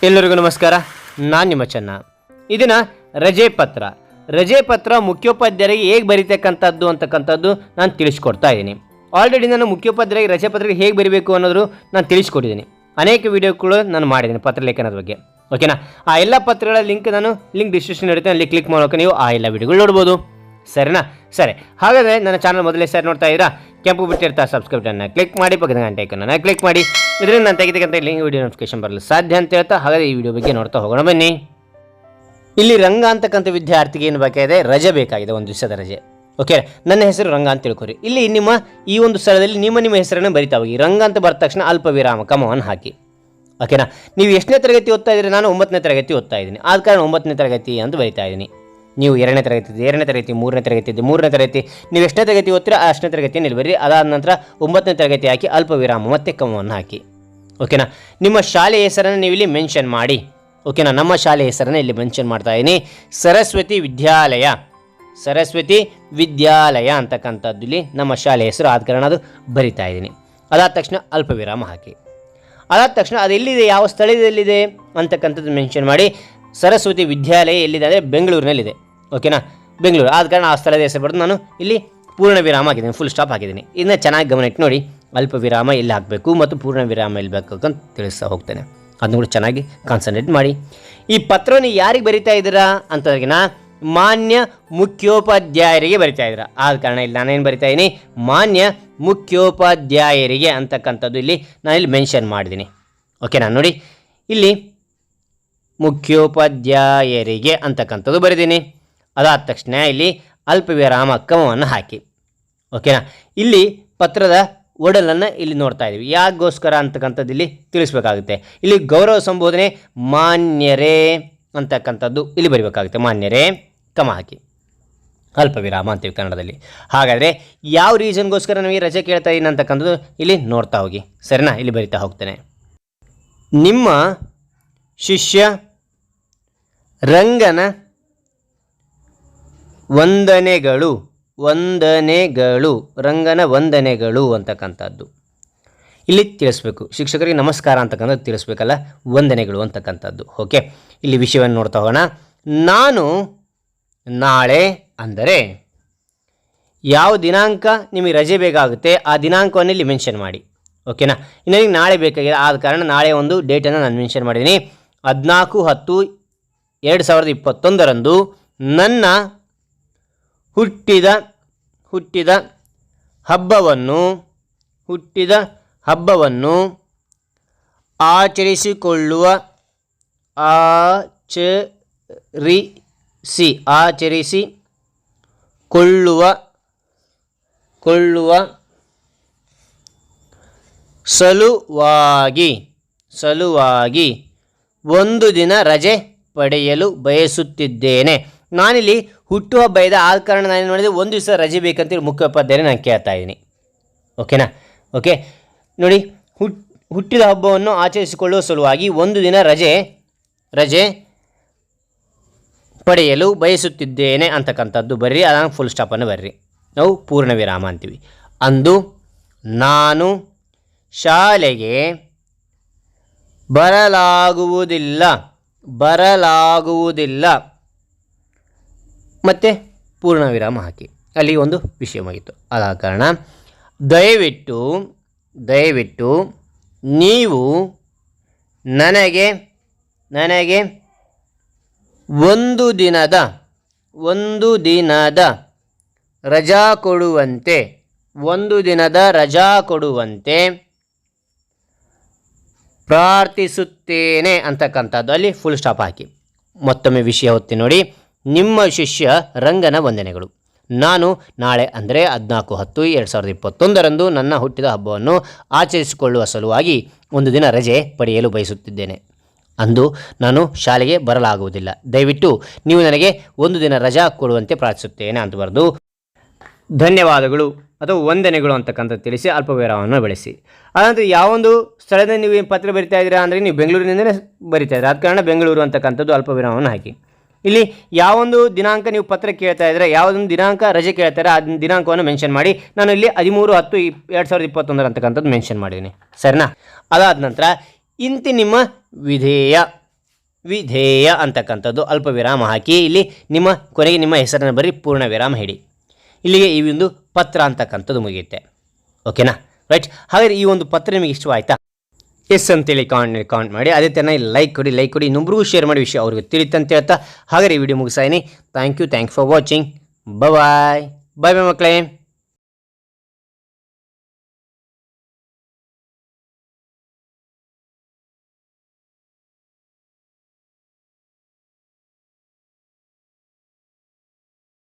ಎಲ್ಲರಿಗೂ ನಮಸ್ಕಾರ. ನಾನು ನಿಮ್ಮ ಚೆನ್ನ. ಇದನ್ನ ರಜೆ ಪತ್ರ ಮುಖ್ಯೋಪಾಧ್ಯಾಯರಿಗೆ ಹೇಗೆ ಬರೀತಕ್ಕಂಥದ್ದು ಅಂತಕ್ಕಂಥದ್ದು ನಾನು ತಿಳಿಸ್ಕೊಡ್ತಾ ಇದ್ದೀನಿ. ಆಲ್ರೆಡಿ ನಾನು ಮುಖ್ಯೋಪಾಧ್ಯಾಯರಿಗೆ ರಜೆ ಪತ್ರಕ್ಕೆ ಹೇಗೆ ಬರೀಬೇಕು ಅನ್ನೋದು ನಾನು ತಿಳಿಸ್ಕೊಟ್ಟಿದ್ದೀನಿ. ಅನೇಕ ವೀಡಿಯೋಗಳು ನಾನು ಮಾಡಿದ್ದೀನಿ ಪತ್ರಲೇಖನದ ಬಗ್ಗೆ. ಓಕೆನಾ? ಆ ಎಲ್ಲ ಪತ್ರಗಳ ಲಿಂಕ್ ಡಿಸ್ಕ್ರಿಪ್ಷನ್ ಇರುತ್ತೆ, ಅಲ್ಲಿ ಕ್ಲಿಕ್ ಮಾಡೋಕೆ ನೀವು ಆ ಎಲ್ಲ ವೀಡಿಯೋಗಳು ನೋಡ್ಬೋದು. ಸರಿನಾ? ಸರಿ, ಹಾಗಾದರೆ ನನ್ನ ಚಾನಲ್ ಮೊದಲೇ ಸರಿ ನೋಡ್ತಾ ಇದ್ದೀರಾ, ಕೆಂಪು ಬಿಟ್ಟಿರ್ತಾ ಸಬ್ಸ್ಕ್ರೈಬನ್ನು ಕ್ಲಿಕ್ ಮಾಡಿ, ಪಕ್ಕದ ಗಂಟೆ ಐಕನ್ನ ಕ್ಲಿಕ್ ಮಾಡಿ. ಇದರಿಂದ ನಾನು ತೆಗೆತಕ್ಕಂಥ ಲಿಂಕ್ ವಿಡಿಯೋ ನೋಟಿಫಿಕೇಶನ್ ಬರಲು ಸಾಧ್ಯ ಅಂತ ಹೇಳ್ತಾ, ಹಾಗಾದರೆ ಈ ವಿಡಿಯೋ ಬಗ್ಗೆ ನೋಡ್ತಾ ಹೋಗೋಣ ಬನ್ನಿ. ಇಲ್ಲಿ ರಂಗ ಅಂತಕ್ಕಂಥ ವಿದ್ಯಾರ್ಥಿಗೆ ಏನು ಬೇಕಾಗಿದೆ? ರಜೆ ಬೇಕಾಗಿದೆ, ಒಂದು ದಿವಸದ ರಜೆ. ಓಕೆ, ನನ್ನ ಹೆಸರು ರಂಗ ಅಂತ ತಿಳ್ಕೊರಿ. ಇಲ್ಲಿ ಈ ಒಂದು ಸ್ಥಳದಲ್ಲಿ ನಿಮ್ಮ ಹೆಸರನ್ನು ಬರಿತಾ ಹೋಗಿ. ರಂಗ ಅಂತ ಬರೆದ ತಕ್ಷಣ ಅಲ್ಪ ವಿರಾಮ ಕಮವನ್ನು ಹಾಕಿ. ಓಕೆನಾ? ನೀವು ಎಷ್ಟನೇ ತರಗತಿ ಓದ್ತಾ ಇದ್ದೀರಿ? ನಾನು 9ನೇ ತರಗತಿ ಓದ್ತಾ ಇದ್ದೀನಿ. ಆದ ಕಾರಣ 9ನೇ ತರಗತಿ ಅಂತ ಬರಿತಾ ಇದ್ದೀನಿ. ನೀವು 2ನೇ ತರಗತಿ, 2ನೇ ತರಗತಿ, 3ನೇ ತರಗತಿ, 3ನೇ ತರಗತಿ, ನೀವು ಎಷ್ಟನೇ ತರಗತಿ ಓದ್ತೀರಾ ಅಷ್ಟನೇ ತರಗತಿಯನ್ನು ಇಲ್ಲಿ ಬರ್ರಿ. ಅದಾದ ನಂತರ 9ನೇ ತರಗತಿ ಹಾಕಿ ಅಲ್ಪ ವಿರಾಮ ಮತ್ತು ಕಮವನ್ನು ಹಾಕಿ. ಓಕೆನಾ? ನಿಮ್ಮ ಶಾಲೆಯ ಹೆಸರನ್ನು ನೀವು ಇಲ್ಲಿ ಮೆನ್ಷನ್ ಮಾಡಿ. ಓಕೆನಾ? ನಮ್ಮ ಶಾಲೆಯ ಹೆಸರನ್ನು ಇಲ್ಲಿ ಮೆನ್ಷನ್ ಮಾಡ್ತಾ ಇದ್ದೀನಿ. ಸರಸ್ವತಿ ವಿದ್ಯಾಲಯ ಅಂತಕ್ಕಂಥದ್ದು ಇಲ್ಲಿ ನಮ್ಮ ಶಾಲೆಯ ಹೆಸರು, ಆದ ಕಾರಣ ಅದು ಬರಿತಾ ಇದ್ದೀನಿ. ಅದಾದ ತಕ್ಷಣ ಅಲ್ಪ ವಿರಾಮ ಹಾಕಿ. ಅದಾದ ತಕ್ಷಣ ಅದು ಎಲ್ಲಿದೆ, ಯಾವ ಸ್ಥಳದಲ್ಲಿದೆ ಅಂತಕ್ಕಂಥದ್ದು ಮೆನ್ಷನ್ ಮಾಡಿ. ಸರಸ್ವತಿ ವಿದ್ಯಾಲಯ ಎಲ್ಲಿದೆ ಅಂದರೆ ಬೆಂಗಳೂರಿನಲ್ಲಿದೆ. ಓಕೆನಾ? ಬೆಂಗಳೂರು, ಆದ ಕಾರಣ ಆ ಸ್ಥಳದ ಹೆಸರು ಬರೆದು ನಾನು ಇಲ್ಲಿ ಪೂರ್ಣ ವಿರಾಮ ಹಾಕಿದ್ದೀನಿ, ಫುಲ್ ಸ್ಟಾಪ್ ಹಾಕಿದ್ದೀನಿ. ಇದನ್ನ ಚೆನ್ನಾಗಿ ಗಮನ ಇಟ್ಟು ನೋಡಿ, ಅಲ್ಪ ವಿರಾಮ ಎಲ್ಲಿ ಹಾಕಬೇಕು ಮತ್ತು ಪೂರ್ಣ ವಿರಾಮ ಎಲ್ಲಿ ಬೇಕು ಅಂತ ತಿಳಿಸ್ತಾ ಹೋಗ್ತೇನೆ. ಅದನ್ನು ಕೂಡ ಚೆನ್ನಾಗಿ ಕಾನ್ಸಂಟ್ರೇಟ್ ಮಾಡಿ. ಈ ಪತ್ರವನ್ನು ಯಾರಿಗೆ ಬರಿತಾ ಇದ್ದೀರಾ ಅಂತಂದ್ರಿಗಿನ ಮಾನ್ಯ ಮುಖ್ಯೋಪಾಧ್ಯಾಯರಿಗೆ ಬರಿತಾ ಇದ್ದೀರಾ. ಆದ ಕಾರಣ ಇಲ್ಲಿ ನಾನೇನು ಬರಿತಾ ಇದ್ದೀನಿ? ಮಾನ್ಯ ಮುಖ್ಯೋಪಾಧ್ಯಾಯರಿಗೆ ಅಂತಕ್ಕಂಥದ್ದು ಇಲ್ಲಿ ನಾನಿಲ್ಲಿ ಮೆನ್ಷನ್ ಮಾಡಿದ್ದೀನಿ. ಓಕೆನಾ? ನೋಡಿ, ಇಲ್ಲಿ ಮುಖ್ಯೋಪಾಧ್ಯಾಯರಿಗೆ ಅಂತಕ್ಕಂಥದ್ದು ಬರೆದೀನಿ. ಅದಾದ ತಕ್ಷಣ ಇಲ್ಲಿ ಅಲ್ಪ ವಿರಾಮ ಕಮವನ್ನು ಹಾಕಿ. ಓಕೆನಾ? ಇಲ್ಲಿ ಪತ್ರದ ಒಡಲನ್ನು ಇಲ್ಲಿ ನೋಡ್ತಾ ಇದ್ದೀವಿ. ಯಾಕೋಸ್ಕರ ಅಂತಕ್ಕಂಥದ್ದು ಇಲ್ಲಿ ತಿಳಿಸ್ಬೇಕಾಗುತ್ತೆ. ಇಲ್ಲಿ ಗೌರವ ಸಂಬೋಧನೆ ಮಾನ್ಯರೇ ಅಂತಕ್ಕಂಥದ್ದು ಇಲ್ಲಿ ಬರೀಬೇಕಾಗುತ್ತೆ. ಮಾನ್ಯರೇ ಕಮ ಹಾಕಿ ಅಲ್ಪ ವಿರಾಮ ಅಂತೀವಿ ಕನ್ನಡದಲ್ಲಿ. ಹಾಗಾದರೆ ಯಾವ ರೀಸನ್ಗೋಸ್ಕರ ನಮಗೆ ರಜೆ ಕೇಳ್ತಾ ಇದ್ದೀನಿ ಅಂತಕ್ಕಂಥದ್ದು ಇಲ್ಲಿ ನೋಡ್ತಾ ಹೋಗಿ. ಸರಿನಾ? ಇಲ್ಲಿ ಬರಿತಾ ಹೋಗ್ತೇನೆ. ನಿಮ್ಮ ಶಿಷ್ಯ ರಂಗನ ವಂದನೆಗಳು ರಂಗನ ವಂದನೆಗಳು ಅಂತಕ್ಕಂಥದ್ದು ಇಲ್ಲಿ ತಿಳಿಸ್ಬೇಕು. ಶಿಕ್ಷಕರಿಗೆ ನಮಸ್ಕಾರ ಅಂತಕ್ಕಂಥದ್ದು ತಿಳಿಸ್ಬೇಕಲ್ಲ, ವಂದನೆಗಳು ಅಂತಕ್ಕಂಥದ್ದು. ಓಕೆ, ಇಲ್ಲಿ ವಿಷಯವನ್ನು ನೋಡ್ತಾ ಹೋಗೋಣ. ನಾನು ನಾಳೆ ಅಂದರೆ ಯಾವ ದಿನಾಂಕ ನಿಮಗೆ ರಜೆ ಬೇಕಾಗುತ್ತೆ ಆ ದಿನಾಂಕವನ್ನು ಇಲ್ಲಿ ಮೆನ್ಷನ್ ಮಾಡಿ. ಓಕೆನಾ? ನನಗೆ ನಾಳೆ ಬೇಕಾಗಿದೆ, ಆದ ಕಾರಣ ನಾಳೆ ಒಂದು ಡೇಟನ್ನು ನಾನು ಮೆನ್ಷನ್ ಮಾಡಿದ್ದೀನಿ. 14/10/2021 ನನ್ನ ಹುಟ್ಟಿದ ಹಬ್ಬವನ್ನು ಆಚರಿಸಿಕೊಳ್ಳುವ ಸಲುವಾಗಿ ಒಂದು ದಿನ ರಜೆ ಪಡೆಯಲು ಬಯಸುತ್ತಿದ್ದೇನೆ. ನಾನಿಲ್ಲಿ ಹುಟ್ಟುಹಬ್ಬ ಇದೆ, ಆದ ಕಾರಣ ನಾನೇನು ಮಾಡಿದೆ, ಒಂದು ದಿವಸ ರಜೆ ಬೇಕಂತೇಳಿ ಮುಖ್ಯೋಪಾಧ್ಯಾಯರೇ ನಾನು ಕೇಳ್ತಾ ಇದ್ದೀನಿ. ಓಕೆನಾ? ಓಕೆ, ನೋಡಿ, ಹುಟ್ಟಿದ ಹಬ್ಬವನ್ನು ಆಚರಿಸಿಕೊಳ್ಳುವ ಸಲುವಾಗಿ ಒಂದು ದಿನ ರಜೆ ಪಡೆಯಲು ಬಯಸುತ್ತಿದ್ದೇನೆ ಅಂತಕ್ಕಂಥದ್ದು ಬರ್ರಿ. ಅದನ್ನು ಫುಲ್ ಸ್ಟಾಪನ್ನು ಬರ್ರಿ. ನಾವು ಪೂರ್ಣ ವಿರಾಮ ಅಂತೀವಿ. ಅಂದು ನಾನು ಶಾಲೆಗೆ ಬರಲಾಗುವುದಿಲ್ಲ ಮತ್ತು ಪೂರ್ಣ ವಿರಾಮ ಹಾಕಿ. ಅಲ್ಲಿ ಒಂದು ವಿಷಯವಾಗಿತ್ತು. ಆದ ಕಾರಣ ದಯವಿಟ್ಟು ನೀವು ನನಗೆ ಒಂದು ದಿನದ ರಜಾ ಕೊಡುವಂತೆ ಪ್ರಾರ್ಥಿಸುತ್ತೇನೆ ಅಂತಕ್ಕಂಥದ್ದು ಅಲ್ಲಿ ಫುಲ್ ಸ್ಟಾಪ್ ಹಾಕಿ. ಮತ್ತೊಮ್ಮೆ ವಿಷಯ ಹೊತ್ತಿ ನೋಡಿ. ನಿಮ್ಮ ಶಿಷ್ಯ ರಂಗನ ವಂದನೆಗಳು. ನಾನು ನಾಳೆ ಅಂದರೆ 14/10/2021 ನನ್ನ ಹುಟ್ಟಿದ ಹಬ್ಬವನ್ನು ಆಚರಿಸಿಕೊಳ್ಳುವ ಸಲುವಾಗಿ ಒಂದು ದಿನ ರಜೆ ಪಡೆಯಲು ಬಯಸುತ್ತಿದ್ದೇನೆ. ಅಂದು ನಾನು ಶಾಲೆಗೆ ಬರಲಾಗುವುದಿಲ್ಲ. ದಯವಿಟ್ಟು ನೀವು ನನಗೆ ಒಂದು ದಿನ ರಜಾ ಕೊಡುವಂತೆ ಪ್ರಾರ್ಥಿಸುತ್ತೇನೆ ಅಂತ ಬರೆದು ಧನ್ಯವಾದಗಳು ಅಥವಾ ವಂದನೆಗಳು ಅಂತಕ್ಕಂಥದ್ದು ತಿಳಿಸಿ ಅಲ್ಪ ವಿರಾಮವನ್ನು ಬಳಸಿ. ಅದಂತೂ ಯಾವೊಂದು ಸ್ಥಳದಲ್ಲಿ ನೀವು ಪತ್ರ ಬರಿತಾ ಇದ್ದೀರಾ ಅಂದರೆ ನೀವು ಬೆಂಗಳೂರಿನಿಂದಲೇ ಬರಿತಾ ಇದ್ದೀರಾ, ಆದ ಕಾರಣ ಬೆಂಗಳೂರು ಅಂತಕ್ಕಂಥದ್ದು ಅಲ್ಪ ವಿರಾಮವನ್ನು ಹಾಕಿ. ಇಲ್ಲಿ ಯಾವೊಂದು ದಿನಾಂಕ ನೀವು ಪತ್ರ ಕೇಳ್ತಾ ಇದ್ದರೆ, ಯಾವುದೊಂದು ದಿನಾಂಕ ರಜೆ ಕೇಳ್ತಾರೆ, ಆ ದಿನಾಂಕವನ್ನು ಮೆನ್ಷನ್ ಮಾಡಿ. ನಾನು ಇಲ್ಲಿ 13/10/2021 ಅಂತಕ್ಕಂಥದ್ದು ಮೆನ್ಷನ್ ಮಾಡಿದ್ದೀನಿ. ಸರಿನಾ? ಅದಾದ ನಂತರ ಇಂತಿ ನಿಮ್ಮ ವಿಧೇಯ ವಿಧೇಯ ಅಂತಕ್ಕಂಥದ್ದು ಅಲ್ಪ ವಿರಾಮ ಹಾಕಿ ಇಲ್ಲಿ ನಿಮ್ಮ ಕೊನೆಗೆ ನಿಮ್ಮ ಹೆಸರನ್ನು ಬರೀ ಪೂರ್ಣ ವಿರಾಮ ಹಿಡಿ. ಇಲ್ಲಿಗೆ ಈ ಒಂದು ಪತ್ರ ಅಂತಕ್ಕಂಥದ್ದು ಮುಗಿಯುತ್ತೆ. ಓಕೆನಾ? ರೈಟ್. ಹಾಗಾದರೆ ಈ ಒಂದು ಪತ್ರ ನಿಮಗೆ ಇಷ್ಟವಾಯ್ತಾ? ಎಸ್ ಅಂತೇಳಿ ಕಾಮೆಂಟ್ ಮಾಡಿ. ಅದೇ ಥರ ಲೈಕ್ ಕೊಡಿ ಇನ್ನೊಬ್ರಿಗೂ ಶೇರ್ ಮಾಡಿ, ವಿಷಯ ಅವ್ರಿಗೆ ತಿಳಿತಂತ ಹೇಳ್ತಾ ಹಾಗಾದ್ರೆ ಈ ವಿಡಿಯೋ ಮುಗಿಸಾಯಿನಿ. Thank you for watching. Bye ಮಕ್ಕಳೇ.